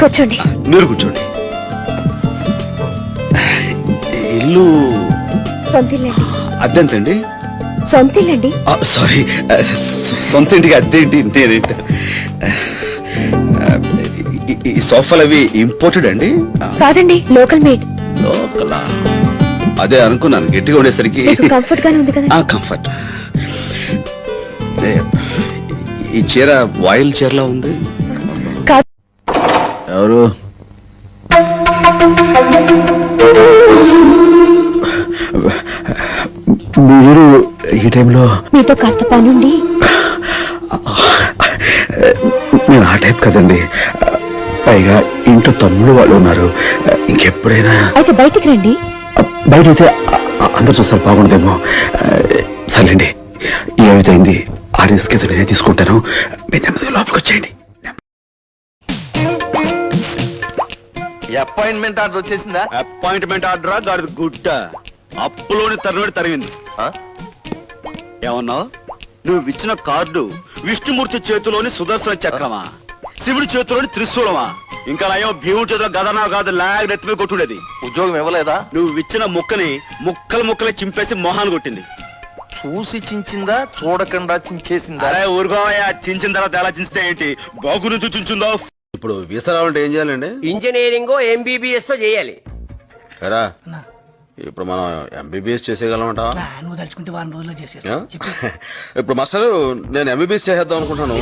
కూర్చోండి. మీరు కూర్చోండి. ఇల్లు సొంతిల్లండి. అద్దెంతండి? సొంతిల్లండి. సారీ, సొంత ఇంటికి అద్దెంటి నేనేంటి? ఈ సోఫాలు అవి ఇంపోర్టెడ్ అండి? కాదండి, లోకల్ మేడ్. లోకలా? అదే అనుకున్నాను, గట్టిగా ఉండేసరికి. కంఫర్ట్ గానే ఉంది కదా? కంఫర్ట్. ఈ చీర వాయిల్ చీరలా ఉంది. కాదు. ఎవరు? మీరు ఈ టైంలో? మీతో కాస్త పనుండి. నేను ఆ టైప్ కదండి. పైగా ఇంట్లో తమ్ముడు వాళ్ళు ఉన్నారు. ఇంకెప్పుడైనా అయితే బయటికి రండి. బయట అయితే అందరు చూస్తారు, బాగుండదేమో. సర్లేండి, ఏమైంది ఆ రిస్క్ అయితే నేనే తీసుకుంటాను. మీరు నెమ్మదిగా లోపలికి వచ్చేయండి. అపాయింట్మెంట్ ఆర్డర్ వచ్చేసిందా? అపాయింట్మెంట్ ఆర్డరా గాడి గుడ్డ? అప్పులోని తరుణుడు తరిగింది. ఏమన్నావు? నువ్వు ఇచ్చిన కార్డు విష్ణుమూర్తి చేతిలోని సుదర్శన చక్రమా, శివుడి చేతిలోని త్రిశూలమా, ఇంకా నయం భీముడి చేతిలో గదనా కాదు లాగ్ నెత్తిమే కొట్టుడేది. ఉద్యోగం ఇవ్వలేదా? నువ్వు ఇచ్చిన ముక్కని ముక్కలు చింపేసి మొహాన్ని కొట్టింది. చూసి చించిందా, చూడకుండా చించేసిందా? అరే ఊరుకోవయ్యా, చించిన తర్వాత ఎలా చించితే ఏంటి, బాగు నుంచి చించుందో. ఇప్పుడు వీసా రావాలంటే ఏం చేయాలండి? ఇంజనీరింగ్ MBBS చేయాలి. ఎరా ఇప్పుడు మనం MBBS చేసేయగలమంట? నువ్వు తలుచుకుంటే వారం రోజుల్లో చేసేస్తా. ఇప్పుడు మాస్టర్ నేను MBBS చేసేద్దాం అనుకుంటాను.